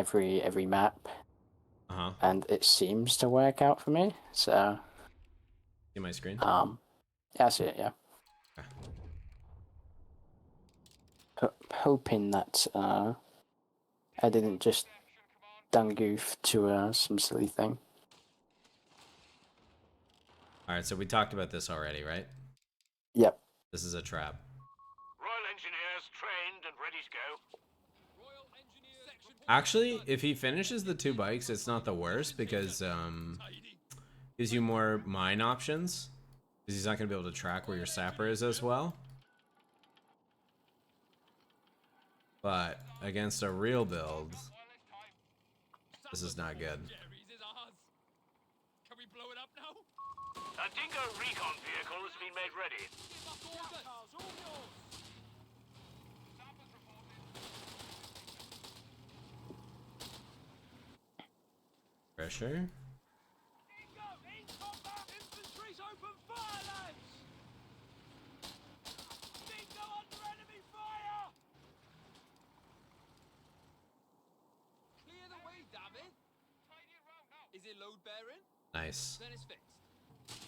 every map, Uh-huh. and it seems to work out for me. So, See my screen? yeah, I see it. Yeah, Okay. hoping that I didn't just done goof to some silly thing. All right, so we talked about this already, right? Yep. This is a trap. Royal Engineers trained and ready to go. Actually, if he finishes the 2 bikes, it's not the worst because gives you more mine options. Because he's not going to be able to track where your sapper is as well. But against a real build, this is not good. A Dingo recon vehicle has been made ready. Pressure. Dingo in combat! Infantry's open fire, lads! Dingo under enemy fire! Clear the way, damn it! Is it load bearing? Nice. Then it's fixed.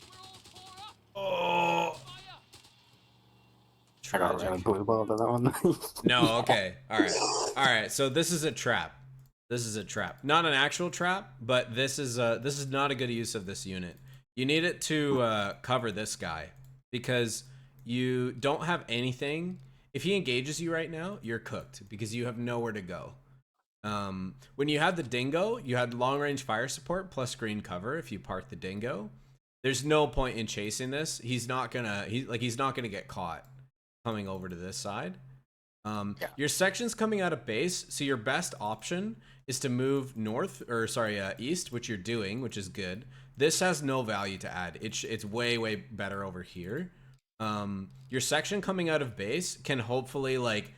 We're all tore up! Oh! I got really blue balled on that one. No, okay. Alright, so this is a trap. This is a trap. Not an actual trap, but this is not a good use of this unit. You need it to cover this guy. Because you don't have anything. If he engages you right now, you're cooked. Because you have nowhere to go. When you had the Dingo, you had long range fire support plus green cover if you park the Dingo. There's no point in chasing this. He's not gonna get caught coming over to this side. Yeah. Your section's coming out of base, so your best option is to move east, which you're doing, which is good. This has no value to add. It's way better over here. Your section coming out of base can hopefully like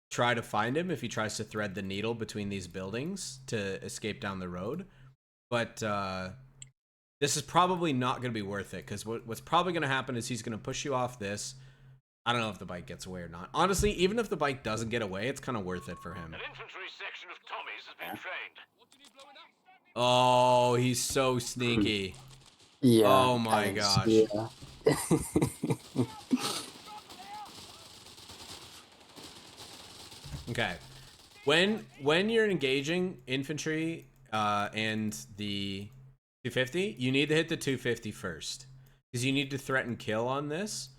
try to find him if he tries to thread the needle between these buildings to escape down the road. But this is probably not going to be worth it because what's probably going to happen is he's going to push you off this. I don't know if the bike gets away or not. Honestly, even if the bike doesn't get away, it's kind of worth it for him. An infantry section of Tommies has been trained. Oh, he's so sneaky. Yeah. Oh my gosh. Yeah. Okay. When you're engaging infantry and the 250, you need to hit the 250 first. Because you need to threaten kill on this.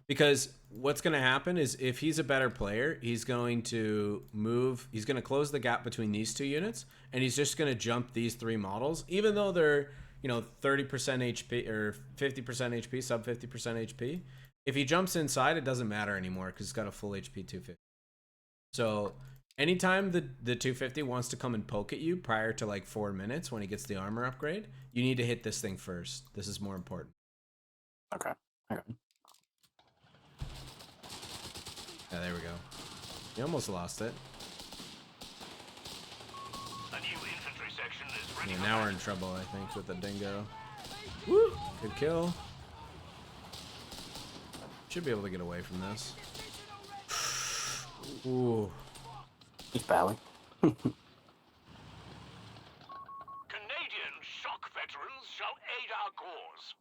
Because what's going to happen is if he's a better player, he's going to close the gap between these 2 units, and he's just going to jump these 3 models, even though they're, 30% HP or 50% HP, sub 50% HP. If he jumps inside, it doesn't matter anymore because he's got a full HP 250. So anytime the 250 wants to come and poke at you prior to like 4 minutes when he gets the armor upgrade, you need to hit this thing first. This is more important. Okay. Yeah, there we go. You almost lost it. A new infantry section is ready. Yeah, now we're in trouble, I think, with the Dingo. Woo! Good kill. Should be able to get away from this. Ooh. Just barely. Canadian shock veterans shall aid our cause.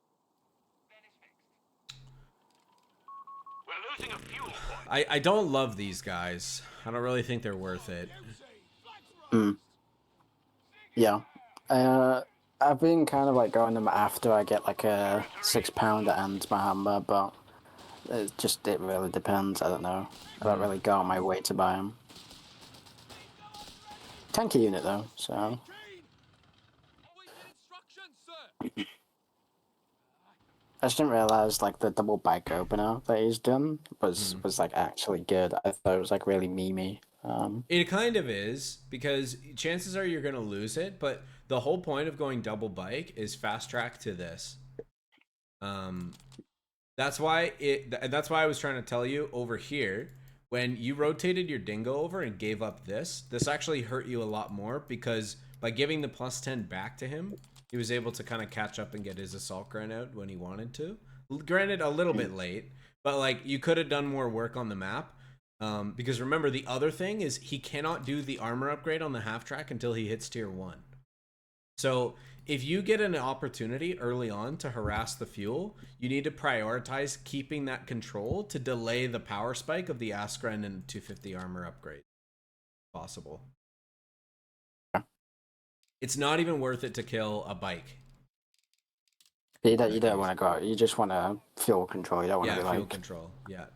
We're losing a fuel point. I don't love these guys. I don't really think they're worth it. Yeah. I've been kind of like going them after I get like a 6-pounder and my hammer, but it really depends. I don't know. I don't really go on my way to buy them. Tanky unit though, so. I just didn't realize like the double bike opener that he's done was like actually good. I thought it was like really memey. It kind of is, because chances are you're going to lose it, but the whole point of going double bike is fast track to this. That's why I was trying to tell you over here, when you rotated your Dingo over and gave up this actually hurt you a lot more, because by giving the +10 back to him, he was able to kind of catch up and get his assault grenade out when he wanted to. Granted, a little bit late, but like you could have done more work on the map. Because remember, the other thing is he cannot do the armor upgrade on the half track until he hits tier 1. So if you get an opportunity early on to harass the fuel, you need to prioritize keeping that control to delay the power spike of the Askren and 250 armor upgrade. Possible. It's not even worth it to kill a bike. You don't want to go out. You just want to fuel control. You don't want to be fuel like... control. Yeah.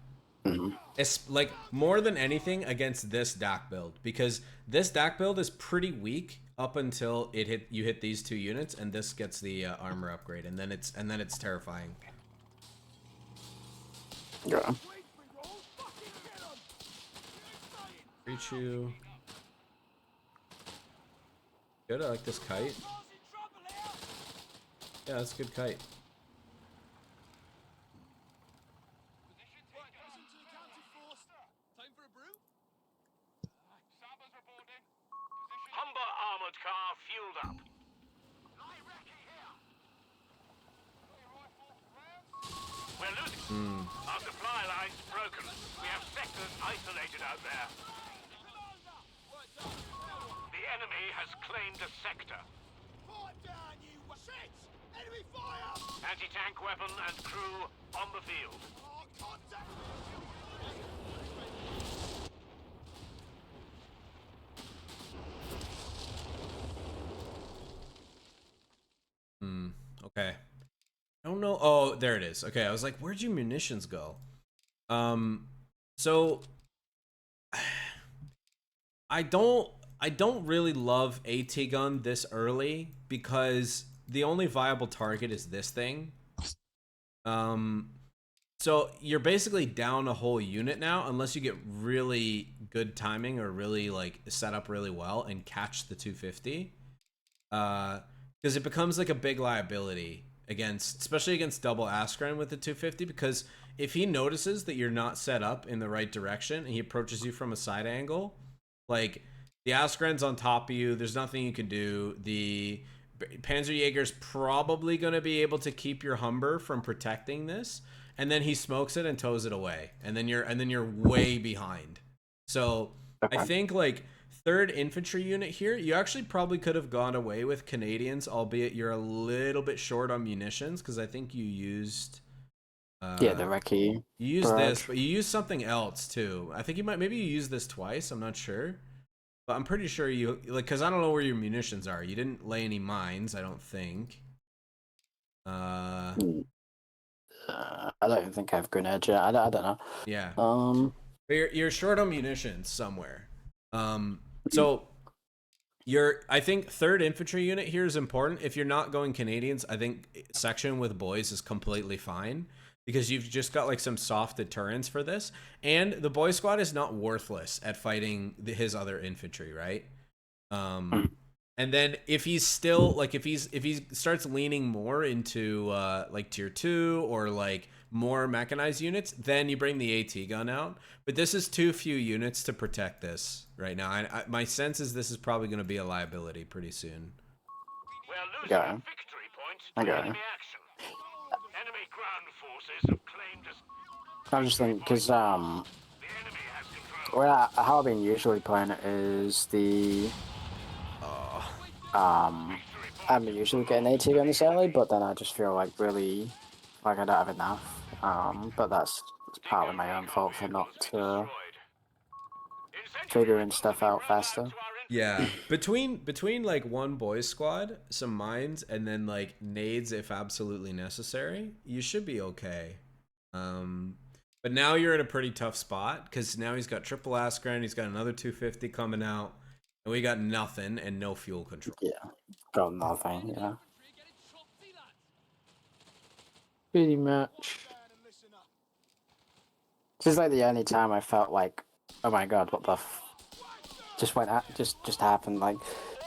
Mm-hmm. It's like more than anything against this DAC build, because this DAC build is pretty weak up until you hit these 2 units, and this gets the armor upgrade, and then it's terrifying. Yeah. Reach you. Good, I like this kite. Yeah, that's a good kite. Humber armored car fueled up. We're losing. Our supply line's broken. We have sectors isolated out there. The enemy has claimed a sector. Anti-tank weapon and crew on the field. Okay. I don't know. Oh, there it is. Okay, I was like, where'd your munitions go? So I don't really love AT gun this early because the only viable target is this thing. So you're basically down a whole unit now unless you get really good timing or really like set up really well and catch the 250. Because it becomes like a big liability especially against double Askren with the 250, because if he notices that you're not set up in the right direction and he approaches you from a side angle, like the Askren's on top of you, there's nothing you can do. The Panzerjäger's probably going to be able to keep your Humber from protecting this, and then he smokes it and tows it away, and then you're way behind. So I think like 3rd infantry unit here, you actually probably could have gone away with Canadians, albeit you're a little bit short on munitions, because I think you used yeah, the recce. You used this, but you used something else too. I think maybe you used this twice, I'm not sure. But I'm pretty sure you, like, because I don't know where your munitions are. You didn't lay any mines, I don't think. I don't even think I have grenades yet. I don't know. Yeah. But you're short on munitions somewhere. So I think 3rd infantry unit here is important. If you're not going Canadians, I think section with boys is completely fine, because you've just got like some soft deterrents for this, and the boy squad is not worthless at fighting his other infantry, right? And then if he's still like if he starts leaning more into like tier 2 or like more mechanized units, then you bring the AT gun out. But this is too few units to protect this right now. My sense is this is probably going to be a liability pretty soon. We're losing a victory point to enemy action. Enemy ground forces have claimed us. I'm just thinking, because how I've been usually playing it is the I'm usually getting AT gun this early, but then I just feel like really like I don't have enough. But that's partly my own fault for not figuring stuff out faster. Yeah, between like one boys squad, some mines, and then like nades if absolutely necessary, you should be okay. But now you're in a pretty tough spot, because now he's got triple Askren, he's got another 250 coming out, and we got nothing and no fuel control. Yeah, got nothing. Yeah, pretty much. This is like the only time I felt like, oh my god, what the just went at, just happened. Like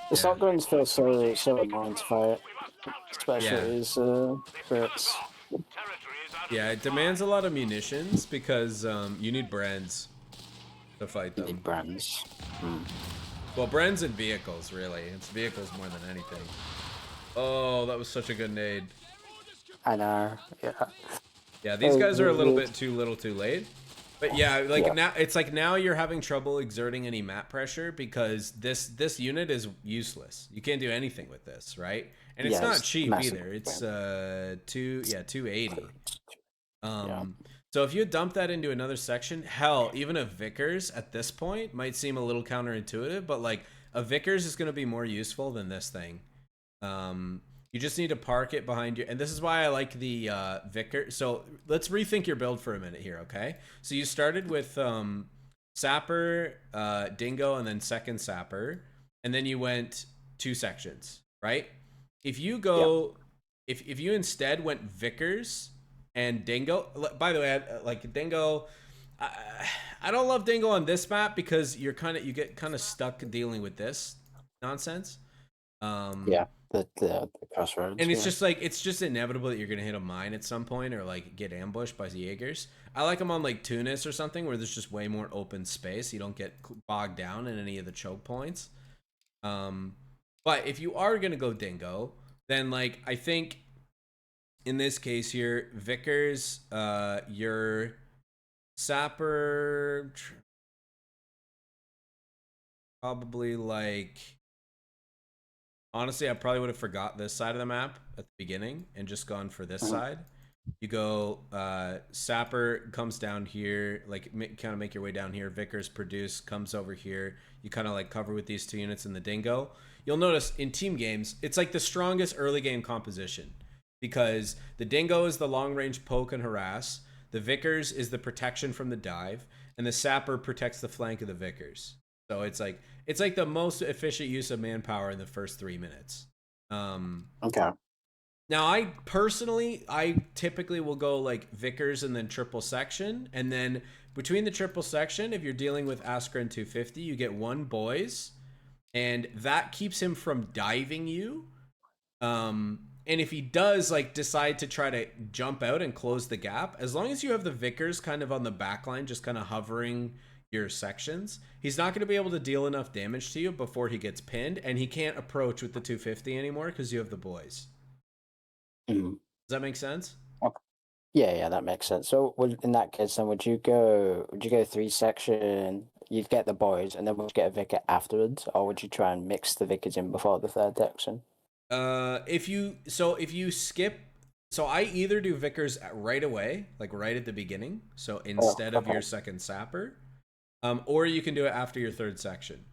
the shotguns feel so annoying to fight, especially as Brits. Yeah, it demands a lot of munitions because you need brands to fight them. You need brands. Well, brands and vehicles, really. It's vehicles more than anything. Oh, that was such a good nade. I know. Yeah. Yeah, these guys are a little bit too little, too late. But yeah, like Yeah. now it's like now you're having trouble exerting any map pressure because this unit is useless. You can't do anything with this, right? And it's not Yes, cheap massive. either. It's 280. Yeah. So if you dump that into another section, hell, even a Vickers at this point might seem a little counterintuitive, but like a Vickers is going to be more useful than this thing. You just need to park it behind you, and this is why I like the Vicker. So let's rethink your build for a minute here, okay? So you started with Sapper, Dingo, and then second Sapper, and then you went 2 sections, right? If you go, if you instead went Vickers and Dingo, by the way, like Dingo, I don't love Dingo on this map because you get kind of stuck dealing with this nonsense. Yeah. The crossroads. And it's Yeah. just like it's just inevitable that you're gonna hit a mine at some point or like get ambushed by the Jaegers. I like them on like Tunis or something where there's just way more open space. You don't get bogged down in any of the choke points. But if you are gonna go Dingo, then like I think in this case here, Vickers, your Sapper, probably like. Honestly, I probably would have forgot this side of the map at the beginning and just gone for this side. You go, Sapper comes down here, like kind of make your way down here. Vickers produce comes over here. You kind of like cover with these 2 units in the Dingo. You'll notice in team games, it's like the strongest early game composition because the Dingo is the long range poke and harass. The Vickers is the protection from the dive, and the Sapper protects the flank of the Vickers. So it's like the most efficient use of manpower in the first 3 minutes. Okay. Now I typically will go like Vickers and then triple section, and then between the triple section, if you're dealing with Askra and 250, you get 1 boys, and that keeps him from diving you. And if he does like decide to try to jump out and close the gap, as long as you have the Vickers kind of on the back line, just kind of hovering your sections, he's not going to be able to deal enough damage to you before he gets pinned, and he can't approach with the 250 anymore because you have the boys. Mm. Does that make sense? Okay. Yeah, that makes sense. So, in that case, then would you go 3 section? You'd get the boys, and then would you get a vicar afterwards, or would you try and mix the vicars in before the 3rd section? If you skip, so I either do Vickers right away, like right at the beginning, so instead of your second Sapper, or you can do it after your 3rd section.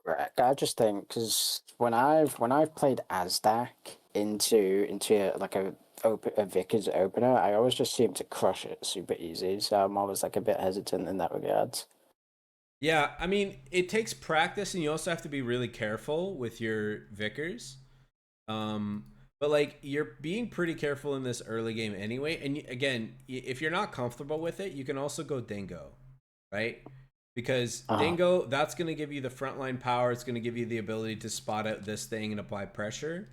Right. I just think because when I've played Azdak into like a Vickers opener, I always just seem to crush it super easy. So I'm always like a bit hesitant in that regard. Yeah, I mean, it takes practice, and you also have to be really careful with your Vickers. But like you're being pretty careful in this early game anyway. And again, if you're not comfortable with it, you can also go Dingo, right? Because Dingo, that's going to give you the frontline power. It's going to give you the ability to spot out this thing and apply pressure.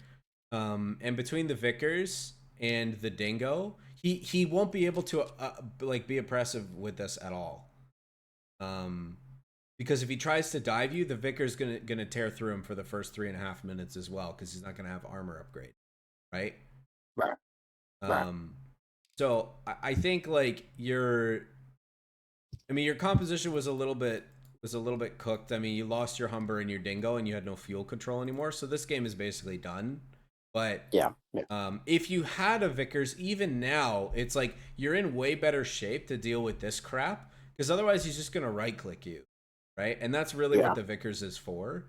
And between the Vickers and the Dingo, he won't be able to like be oppressive with this at all. Because if he tries to dive you, the Vickers gonna tear through him for the first 3.5 minutes as well, because he's not gonna have armor upgrade, right? Right. So I think like your composition was a little bit cooked. I mean, you lost your Humber and your Dingo, and you had no fuel control anymore. So this game is basically done. But yeah. If you had a Vickers, even now, it's like you're in way better shape to deal with this crap, because otherwise he's just gonna right click you, right? And that's really what the Vickers is for,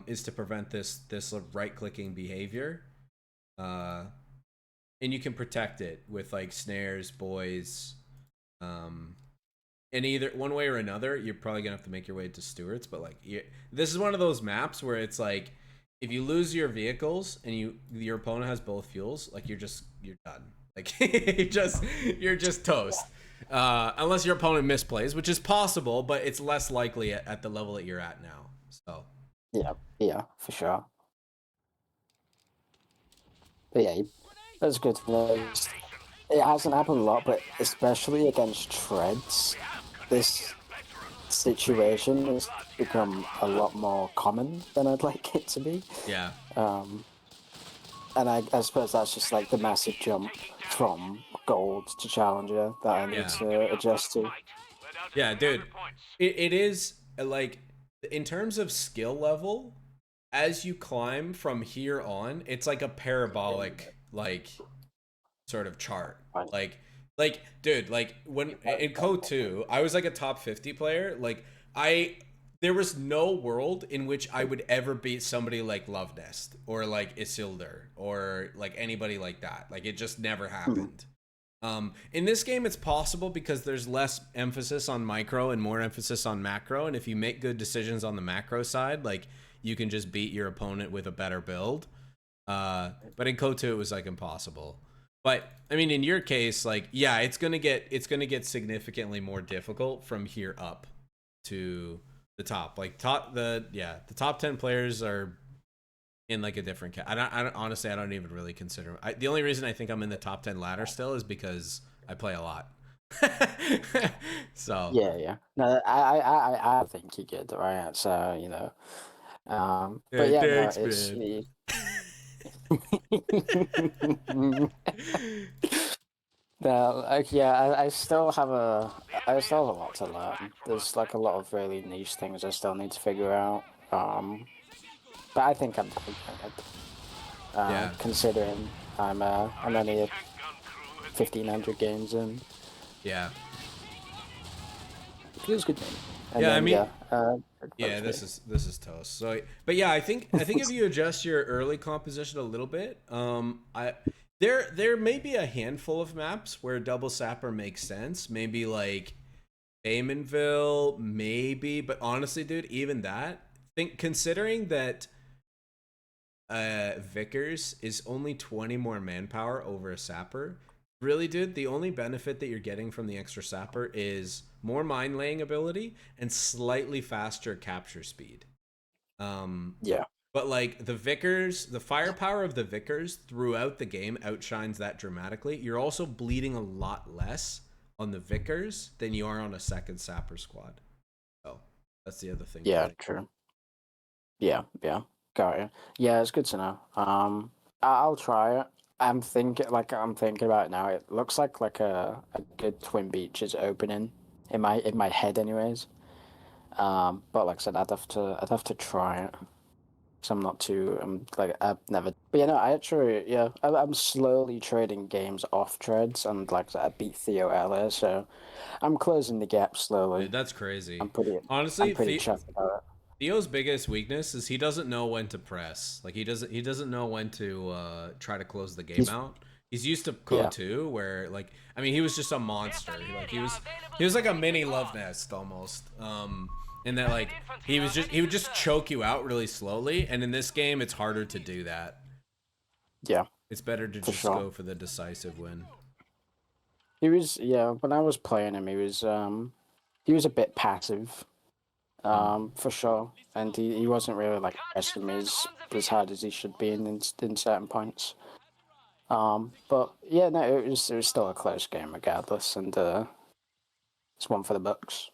is to prevent this right clicking behavior. And you can protect it with like snares, boys, and either one way or another, you're probably gonna have to make your way to Stewart's. But like, this is one of those maps where it's like, if you lose your vehicles and your opponent has both fuels, like you're done. Like you're just toast. Unless your opponent misplays, which is possible, but it's less likely at the level that you're at now. So yeah, for sure. But yeah, that's good to know. It hasn't happened a lot, but especially against Treads, this situation has become a lot more common than I'd like it to be. Yeah. and I suppose that's just like the massive jump from gold to challenger that I need Yeah. to adjust to. Yeah, dude. It is like in terms of skill level, as you climb from here on, it's like a parabolic like sort of chart. Right. Like dude, like when in Code 2, I was like a top 50 player. Like I there was no world in which I would ever beat somebody like Love Nest or like Isildur or like anybody like that. Like it just never happened. In this game, it's possible because there's less emphasis on micro and more emphasis on macro. And if you make good decisions on the macro side, like you can just beat your opponent with a better build. But in Code 2, it was like impossible. But I mean, in your case, like yeah, it's gonna get significantly more difficult from here up to the top. Like the top 10 players are in like a different I don't honestly I don't even really consider the only reason I think I'm in the top 10 ladder still is because I play a lot. So Yeah. No, I think you're good, right? So but yeah, no, thanks, it's. man. No, like yeah, I still have I still have a lot to learn. There's like a lot of really niche things I still need to figure out. But I think I'm pretty good. Yeah. Considering I'm only 1,500 games in. Yeah. It feels good. And Yeah, then, I mean, yeah, this is toast. So, but yeah, I think if you adjust your early composition a little bit, there may be a handful of maps where double sapper makes sense. Maybe like Baymanville, maybe, but honestly, dude, even that, considering that Vickers is only 20 more manpower over a sapper. Really, dude, the only benefit that you're getting from the extra sapper is more mine laying ability and slightly faster capture speed. yeah, But like the Vickers, the firepower of the Vickers throughout the game outshines that dramatically. You're also bleeding a lot less on the Vickers than you are on a second sapper squad. So that's the other thing. yeah, true. Yeah, got it. Yeah, it's good to know. I'll try it. I'm thinking about it now. It looks like a good Twin Beaches opening in my head, anyways. But like I said, I'd have to try it. So I'm not too. Like I've never. But I actually I'm slowly trading games off treads, and like I said, I beat Theo earlier, so I'm closing the gap slowly. Dude, that's crazy. I'm pretty. Honestly, I'm pretty chuffed about it. Theo's biggest weakness is he doesn't know when to press. Like he doesn't know when to try to close the game out. He's used to Code 2 where like I mean he was just a monster. He was like a mini Love Nest almost. And that like he would just choke you out really slowly, and in this game it's harder to do that. Yeah. It's better to just go for the decisive win. He was when I was playing him he was a bit passive. For sure, and he wasn't really like pressing me as hard as he should be in certain points. But yeah, no, it was still a close game regardless, and it's one for the books.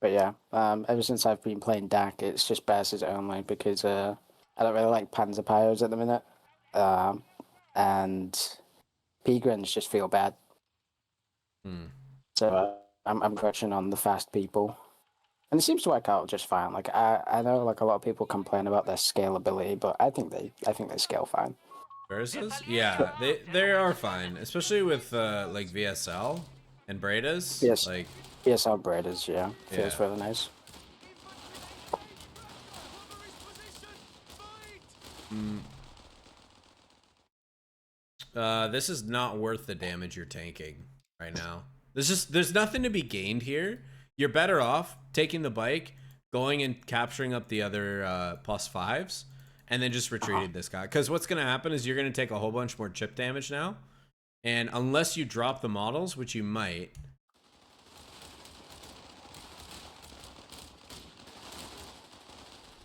But yeah, ever since I've been playing DAC, it's just Bears only because I don't really like Panzer Pyros at the minute, and Pigrins just feel bad. So I'm crushing on the fast people, and it seems to work out just fine. Like I know like a lot of people complain about their scalability, but I think they scale fine. Versus? Yeah, they are fine, especially with like VSL and Bredas. Yes, like VSL Bredas, feels really nice. This is not worth the damage you're tanking right now. There's nothing to be gained here. You're better off taking the bike, going and capturing up the other +5s, and then just retreating this guy. Because what's going to happen is you're going to take a whole bunch more chip damage now. And unless you drop the models, which you might...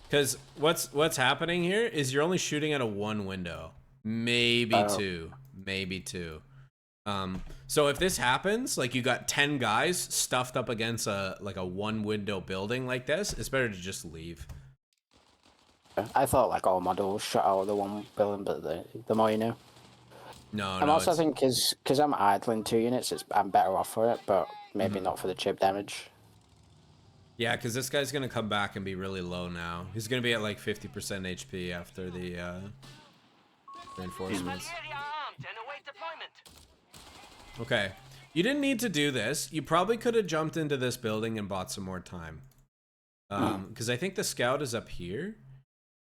Because what's happening here is you're only shooting at a 1 window. Maybe two. Maybe two. So if this happens, like you got 10 guys stuffed up against a 1 window building like this, it's better to just leave. I thought like all models shot out of the one building, but the more you know. No, I'm no. also thinking because I'm idling 2 units, I'm better off for it, but maybe not for the chip damage. Yeah, because this guy's gonna come back and be really low now. He's gonna be at like 50% HP after the reinforcements. Area armed and await deployment. Okay, you didn't need to do this. You probably could have jumped into this building and bought some more time. Because I think the scout is up here,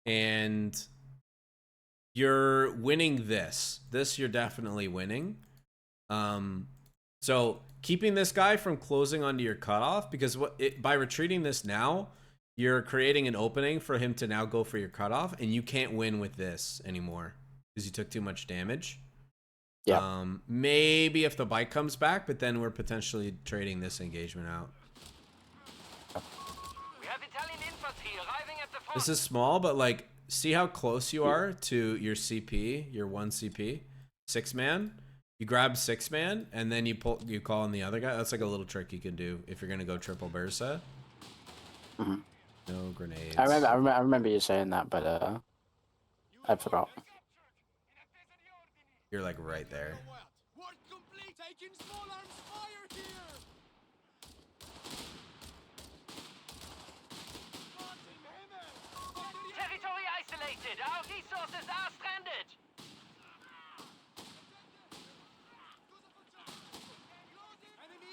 and you're winning this. This you're definitely winning. So keeping this guy from closing onto your cutoff, because by retreating this now, you're creating an opening for him to now go for your cutoff, and you can't win with this anymore because you took too much damage. Yeah. Maybe if the bike comes back, but then we're potentially trading this engagement out. We have Italian infantry arriving at the front. This is small, but like, see how close you are to your CP, your 1 CP, 6-man. You grab 6-man, and then you call on the other guy. That's like a little trick you can do if you're gonna go triple bursa. No grenades. I remember you saying that, but I forgot. You're like right there. Work complete. Taking small arms fire here. Territory isolated. Our resources are stranded.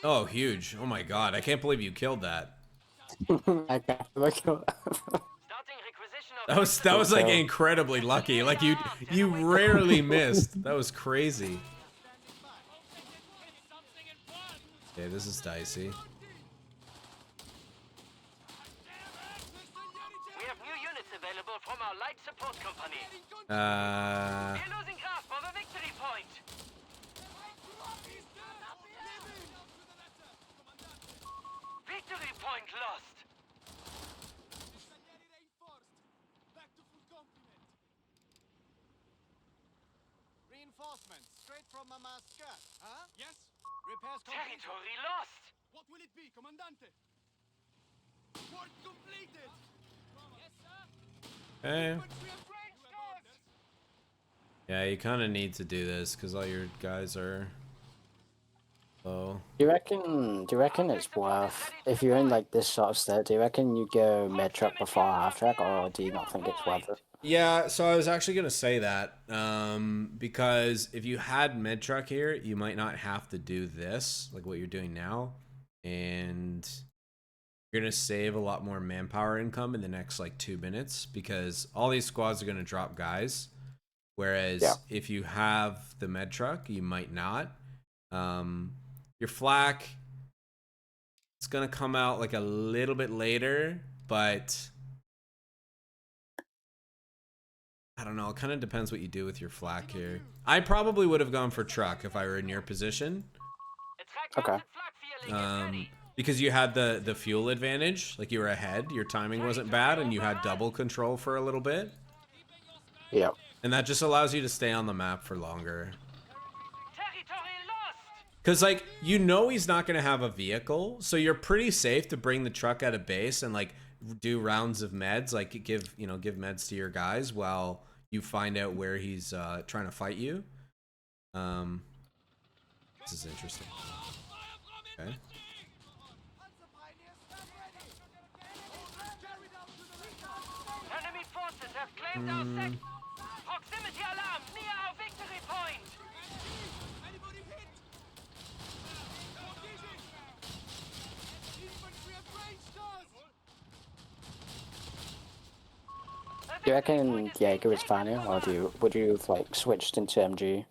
Oh, huge. Oh my god, I can't believe you killed that. I can't look at Starting requisition of That was like incredibly lucky. Like you rarely missed. That was crazy. Okay, this is dicey. We have new units available from our light support company. We're losing grasp of a victory point. Victory point lost. Back to full complement. Reinforcements straight from Mama Scat. Huh? Yes. Repairs complete. Territory lost. What will it be, Commandante? Work completed. Yes, sir. Okay. We have range stars. Yeah, you kind of need to do this because all your guys are low. Do you reckon it's worth, if you're in like this sort of state, do you reckon you go mid track before half track, or do you not think it's worth it? Yeah, so I was actually gonna say that because if you had mid truck here, you might not have to do this like what you're doing now, and you're gonna save a lot more manpower income in the next like 2 minutes because all these squads are gonna drop guys. Whereas if you have the med truck, you might not. Your flak, it's gonna come out like a little bit later, but I don't know. It kind of depends what you do with your flak here. I probably would have gone for truck if I were in your position. Okay. Because you had the fuel advantage, like you were ahead, your timing wasn't bad, and you had double control for a little bit. Yeah. And that just allows you to stay on the map for longer. Territory lost. Because, like, you know he's not going to have a vehicle, so you're pretty safe to bring the truck out of base and, like, do rounds of meds, like, give meds to your guys while you find out where he's trying to fight you. This is interesting. Okay. Enemy forces have claimed our sector. Proximity alarm near our victory point. Anybody hit? Infantry have range stars. Do you reckon Jaeger is fine here, or would you have like switched into MG?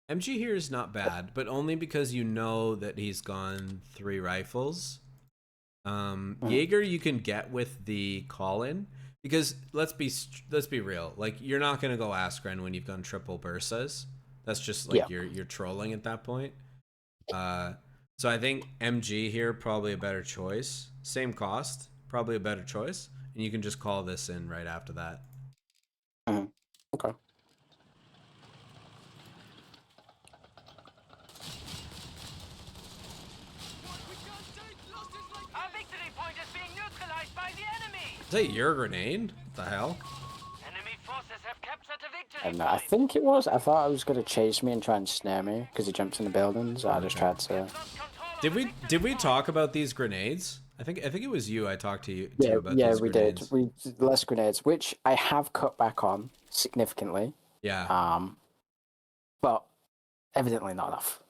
MG here is not bad, but only because you know that he's gone 3 rifles. Jaeger you can get with the call-in, because let's be real, like you're not gonna go Askren when you've done triple bursas. That's just like you're trolling at that point. So I think MG here probably a better choice. Same cost, probably a better choice, and you can just call this in right after that. Okay. Our victory that your grenade? What the hell? Enemy forces have captured a victory And point. I think it was. I thought it was going to chase me and try and snare me because he jumped in the building. So I just tried to. Lost control of Did we talk about these grenades? I think it was you I talked to Yeah, about yeah, these we grenades. did. We less grenades, which I have cut back on significantly. Yeah. But evidently not enough.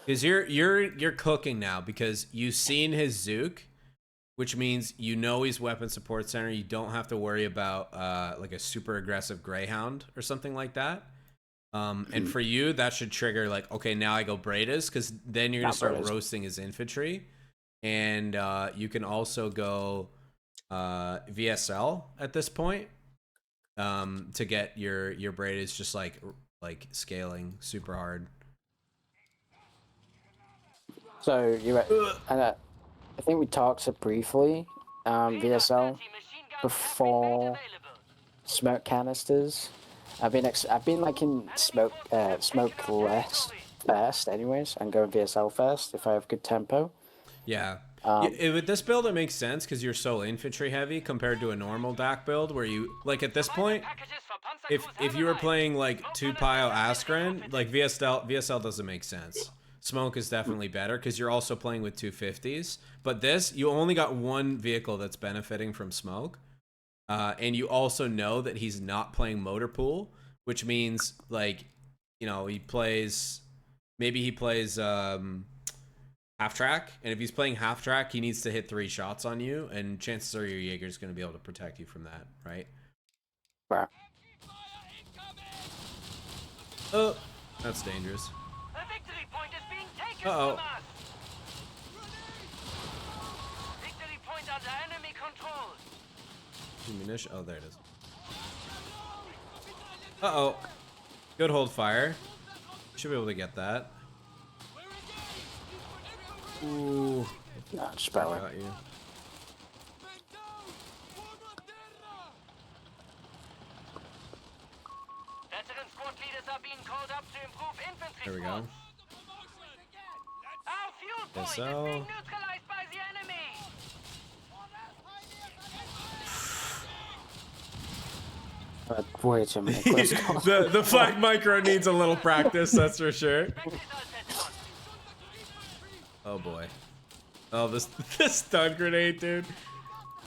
Because you're cooking now because you've seen his Zook, which means you know he's weapon support center. You don't have to worry about like a super aggressive Greyhound or something like that. And for you, that should trigger like, okay, now I go Bredas, because then you're gonna start roasting his infantry, and you can also go VSL at this point to get your Bredas just like scaling super hard. So and I think we talked briefly VSL before smoke canisters. I've been like in smoke less first anyways, and going VSL first if I have good tempo. Yeah. With this build, it makes sense because you're so infantry heavy compared to a normal DAC build where you, like at this point, if you were playing like 2 Pio Askren, like VSL doesn't make sense. Smoke is definitely better because you're also playing with 250s. But this, you only got one vehicle that's benefiting from smoke. And you also know that he's not playing motor pool, which means like, you know, maybe he plays half track, and if he's playing half track, he needs to hit 3 shots on you, and chances are your Jaeger's going to be able to protect you from that, right? Right. Oh, that's dangerous. A victory point is being taken Uh-oh. from us. Victory point under enemy control. Munition. Oh, there it is. Uh-oh. Good hold fire. Should be able to get that. Ooh. No, just barely. Got you. Veteran squad leaders are being called up to improve infantry There we squads. go. Our fuel point is SL. being neutralized by the enemy. Way too many questions. the Flak micro needs a little practice, that's for sure. Oh boy. Oh, this stun grenade, dude.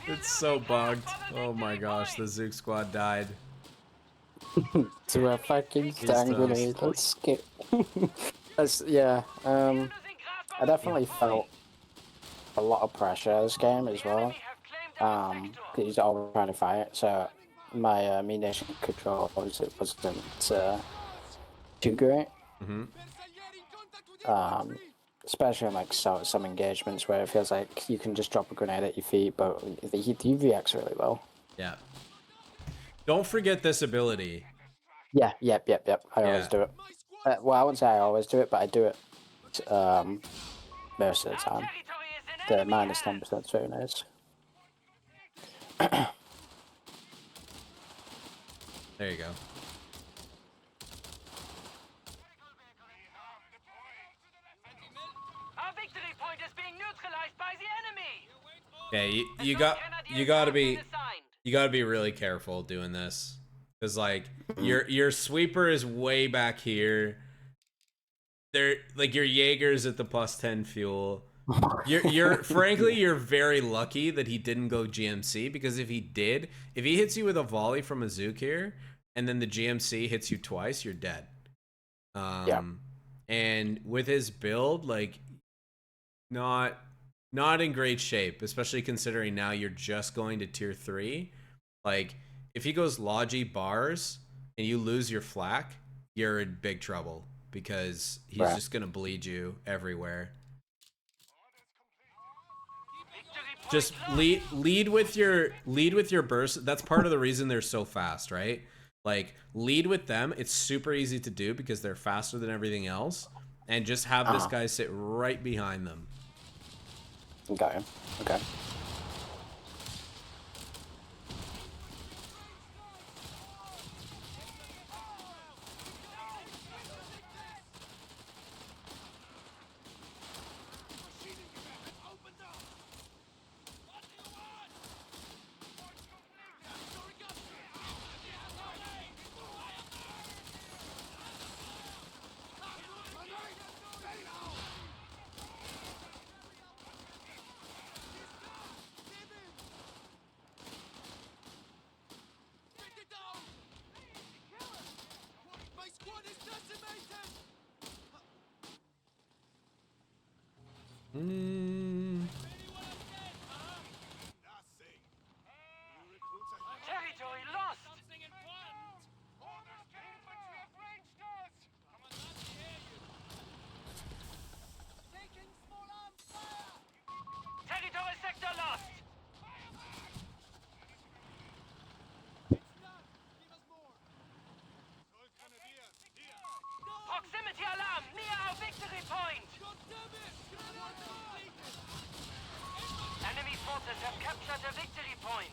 It's so bugged. Oh my gosh, the Zook squad died. To a fucking stun grenade. Let's skip. Yeah. I definitely felt a lot of pressure this game as well. Because always trying to fight, so my munition control wasn't too great. Especially in like some engagements where it feels like you can just drop a grenade at your feet, but he reacts really well. Yeah. Don't forget this ability. Yeah, yep. I always do it. Well, I wouldn't say I always do it, but I do it most of the time. The minus 10% is very nice. There you go. Our victory point is being neutralized by the enemy. Okay, you gotta be really careful doing this, because like your sweeper is way back here. They're like your Jaeger's at the +10 fuel. Frankly, you're very lucky that he didn't go GMC, because if he hits you with a volley from a Zook here, and then the GMC hits you twice, you're dead. Yeah. And with his build, like, not in great shape, especially considering now you're just going to tier 3. Like, if he goes Logi bars and you lose your flak, you're in big trouble, because he's just gonna bleed you everywhere. Just lead with your burst. That's part of the reason they're so fast, right? Like, lead with them. It's super easy to do because they're faster than everything else, and just have this guy sit right behind them. Okay. Territory lost. Territory sector lost. Proximity alarm near our victory point. Enemy forces have captured the victory point.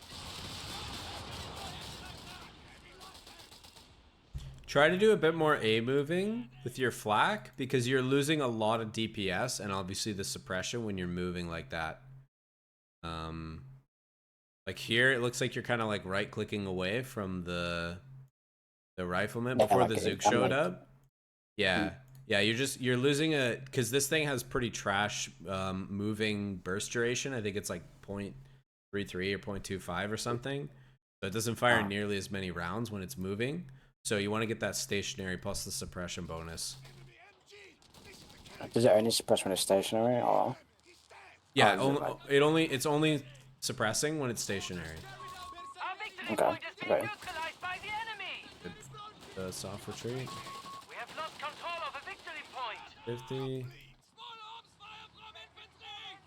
Try to do a bit more A moving with your flak because you're losing a lot of DPS and obviously the suppression when you're moving like that. Like here, it looks like you're kind of like right clicking away from the rifleman before like the it, Zook I'm showed like- up. Yeah. Yeah, you're losing a, because this thing has pretty trash moving burst duration. I think it's like 0.33 or 0.25 or something. So it doesn't fire nearly as many rounds when it's moving. So you want to get that stationary plus the suppression bonus. Does it only suppress when it's stationary, or? Yeah, is it it's only suppressing when it's stationary. Our victory Okay, point is being okay. neutralized by the enemy. The soft retreat. We have lost control of a victory point. 50. Small arms fire from infantry!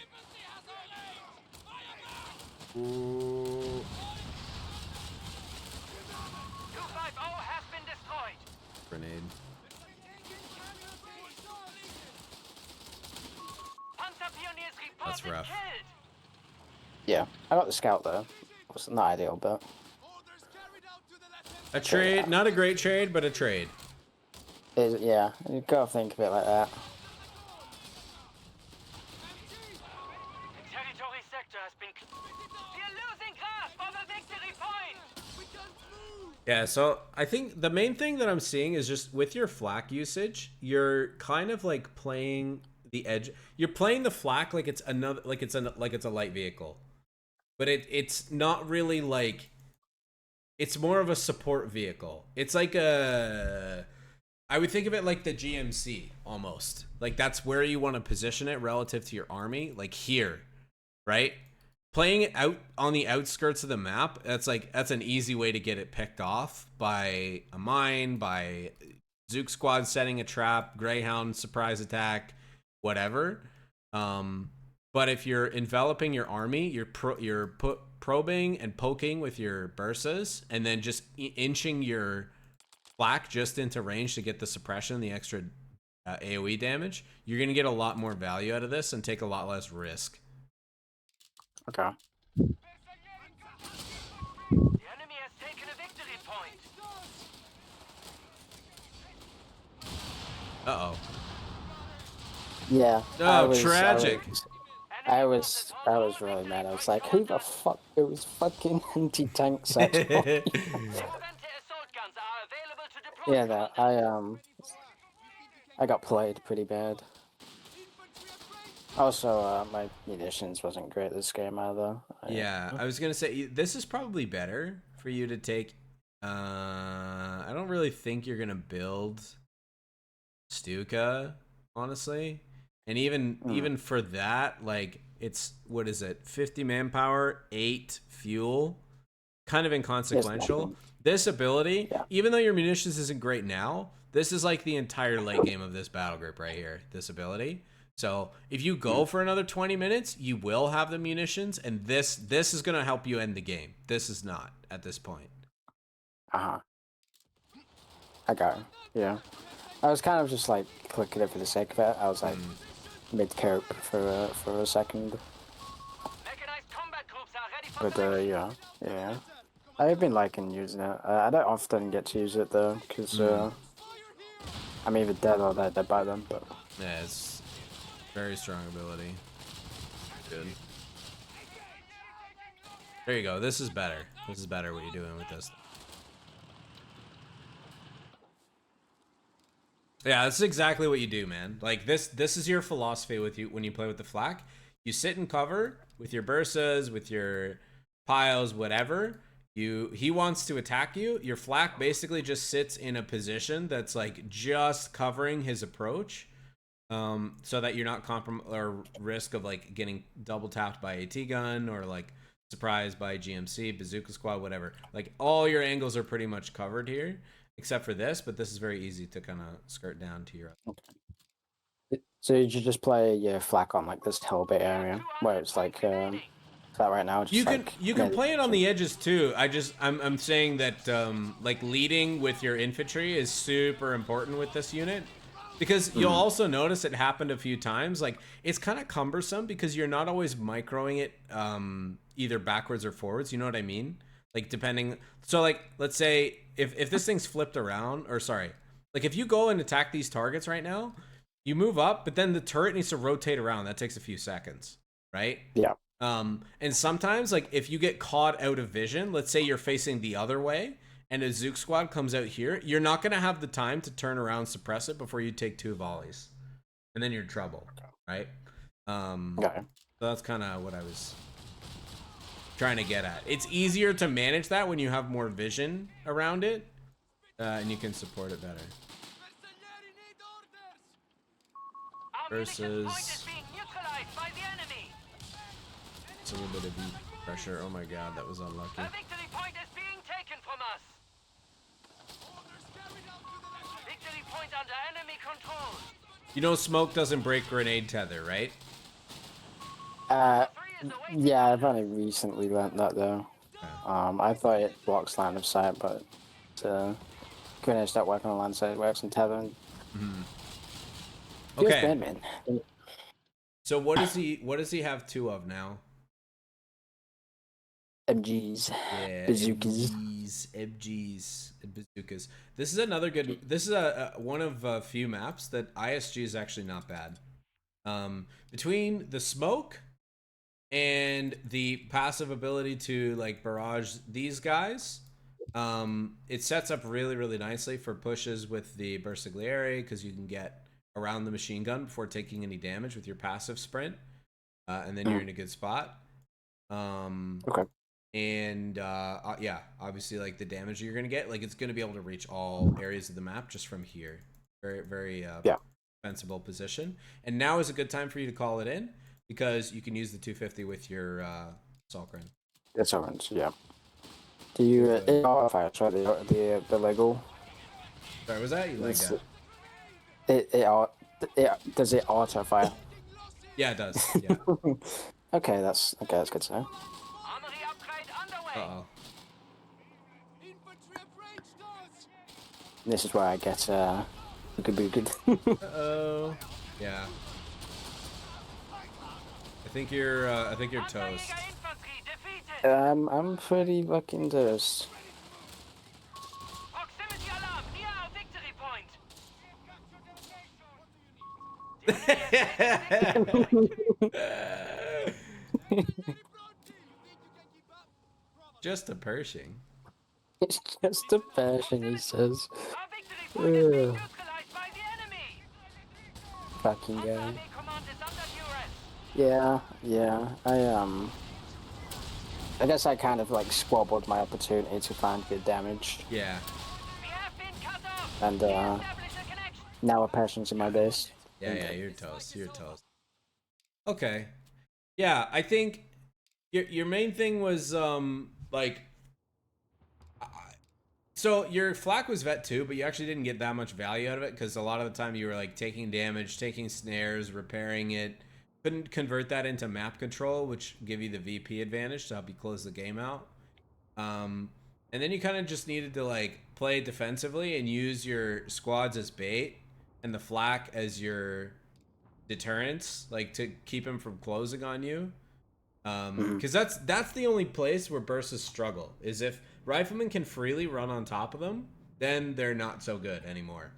Infantry has our range! Fire back! Ooh. 250 has been destroyed. Grenade. Panzer Pioneers That's reported rough. killed. Yeah, I got the scout though. It's not ideal, but Orders carried out to the left-hand A trade, not a great trade, but a trade. yeah, you gotta think of it like that. The territory sector has been. We're losing grasp of a victory point. Yeah, so I think the main thing that I'm seeing is just with your flak usage, you're kind of like playing the edge. You're playing the flak like it's another, like it's a light vehicle, but it's not really like. It's more of a support vehicle. It's like I would think of it like the GMC almost. Like that's where you want to position it relative to your army, like here, right? Playing it out on the outskirts of the map, that's an easy way to get it picked off by a mine, by Zook squad setting a trap, Greyhound surprise attack, whatever. But if you're enveloping your army, you're probing and poking with your bursas, and then just inching your flak just into range to get the suppression, the extra AoE damage. You're gonna get a lot more value out of this and take a lot less risk. Okay. The enemy has taken a victory point. Uh-oh. Yeah. Oh, tragic. I was really mad. I was like, who the fuck? It was fucking anti-tank set. All anti-assault guns are available to deploy. Yeah, no, I got played pretty bad. Also, my munitions wasn't great this game either. Yeah, I was gonna say this is probably better for you to take. I don't really think you're gonna build Stuka, honestly, and even for that, like it's what is it? 50 manpower, 8 fuel, kind of inconsequential. This ability, even though your munitions isn't great now, this is like the entire late game of this battle group right here. This ability. So if you go for another 20 minutes, you will have the munitions, and this is gonna help you end the game. This is not at this point. I got it. Yeah. I was kind of just like clicking it for the sake of it. I was like mid-cope for a second. Mechanized combat groups are ready for But yeah. I've been liking using it. I don't often get to use it though, because I'm either dead or they're dead by them. But Yeah, it's very strong ability. Good. There you go. This is better. This is better what you're doing with this. Yeah, this is exactly what you do, man. Like this is your philosophy with you when you play with the flak. You sit in cover with your bursas, with your piles, whatever. He wants to attack you. Your flak basically just sits in a position that's like just covering his approach. so that you're not or risk of like getting double tapped by AT gun or like surprised by GMC, bazooka squad, whatever. Like all your angles are pretty much covered here, except for this. But this is very easy to kind of skirt down to your. So you just play your flak on like this whole bit area where it's like that right now. Just You can like play it on the edges too. I'm saying that like leading with your infantry is super important with this unit. Because you'll also notice it happened a few times. Like it's kind of cumbersome because you're not always microing it either backwards or forwards. You know what I mean? Like depending. So like let's say if this thing's flipped around, or sorry, like if you go and attack these targets right now, you move up, but then the turret needs to rotate around. That takes a few seconds, right? Yeah. And sometimes like if you get caught out of vision, let's say you're facing the other way, and a Zook squad comes out here, you're not going to have the time to turn around, suppress it before you take 2 volleys. And then you're in trouble, right? Okay. So that's kind of what I was trying to get at. It's easier to manage that when you have more vision around it, and you can support it better. Bersaglieri need orders! Our munitions point Versus- is being neutralized by the enemy. It's a little bit of deep pressure. Oh my god, that was unlucky. A victory point is being taken from us. Orders carried out to the left! Victory point under enemy control. You know smoke doesn't break grenade tether, right? Yeah, I've only recently learnt that though. I thought it blocks line of sight, but grenades that work on line of sight works in tether. Okay. Man. So what does he have 2 of now? MGs. Yeah, Bazookas. MGs, and bazookas. This is another good. This is a one of a few maps that ISG is actually not bad. Between the smoke and the passive ability to like barrage these guys, it sets up really nicely for pushes with the Bersaglieri because you can get around the machine gun before taking any damage with your passive sprint, and then you're in a good spot. Okay. And yeah, obviously like the damage you're gonna get, like it's gonna be able to reach all areas of the map just from here. Very defensible position. And now is a good time for you to call it in because you can use the 250 with your assault gun. That's orange, yeah. Do you fire try the Lego? Sorry, was that you like that? It does it auto fire? Yeah, it does. Yeah. Okay, that's good to know. Armory upgrade underway. Uh-oh. Infantry approach doors! This is where I get good. Uh-oh. Yeah. I think you're toast. Anti-Jäger infantry defeated. I'm pretty fucking dust. Proximity alarm near our victory point. Just a Pershing. It's just a passion, he says. Our victory point is being Ugh. neutralized by the enemy. Fucking Our guy. army command is under duress. Yeah. I guess I kind of like squabbled my opportunity to find good damage, Yeah. We have been cut off. and Establish a connection. now a passion's in my base. Yeah, you're toast. You're toast. Okay. Yeah, I think your main thing was like so your flak was vet too, but you actually didn't get that much value out of it because a lot of the time you were like taking damage, taking snares, repairing it. Couldn't convert that into map control, which give you the VP advantage to help you close the game out. And then you kind of just needed to like play defensively and use your squads as bait and the flak as your deterrence, like to keep him from closing on you. Because that's the only place where bursts struggle is if riflemen can freely run on top of them, then they're not so good anymore.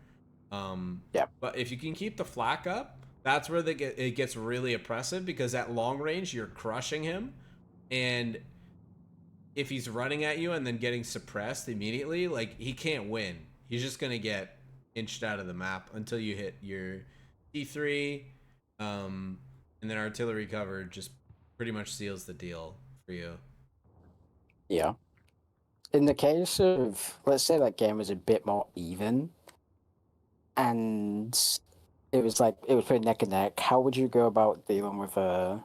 But if you can keep the flak up, that's where it gets really oppressive because at long range you're crushing him, and if he's running at you and then getting suppressed immediately, like he can't win. He's just gonna get inched out of the map until you hit your T3, and then artillery cover just pretty much seals the deal for you. Yeah. In the case of, let's say that game was a bit more even, and it was pretty neck and neck. How would you go about dealing with the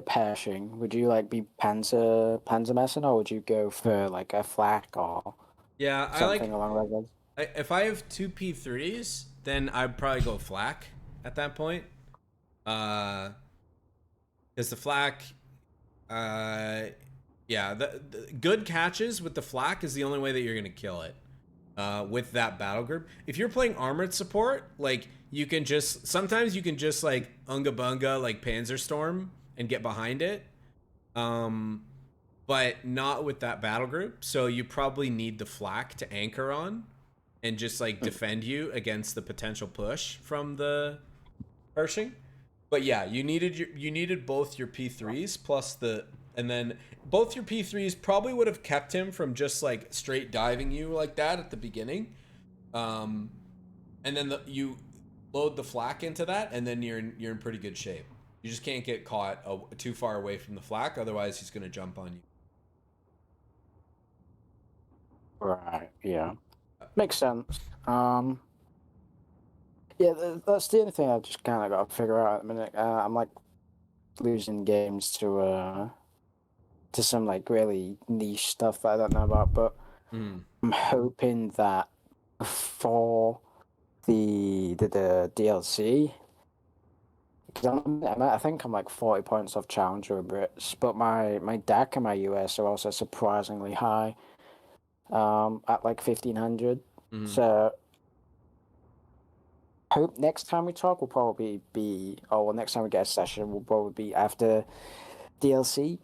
Pershing? Would you like be Panzermessen, or would you go for like a flak or Yeah, I something like along those lines? if I have two P3s, then I'd probably go flak at that point. Because the flak, uh, yeah, the good catches with the flak is the only way that you're gonna kill it. With that battle group, if you're playing armored support, like you can just sometimes you can just like unga bunga like Panzerstorm and get behind it. Um, but not with that battle group. So you probably need the flak to anchor on and just like defend you against the potential push from the Pershing. But yeah, you needed both your P3s plus the and then both your P3s probably would have kept him from just like straight diving you like that at the beginning. Um and then you load the flak into that and then you're in pretty good shape. You just can't get caught too far away from the flak, otherwise he's going to jump on you. Right. Yeah. Makes sense. Yeah, that's the only thing I've just kind of got to figure out at the minute. I'm like losing games to some like really niche stuff that I don't know about, but I'm hoping that before the DLC, because I think I'm like 40 points off Challenger Brits, but my DAC and my US are also surprisingly high, at like 1500. So hope next time we talk will probably be, or well, next time we get a session will probably be after DLC.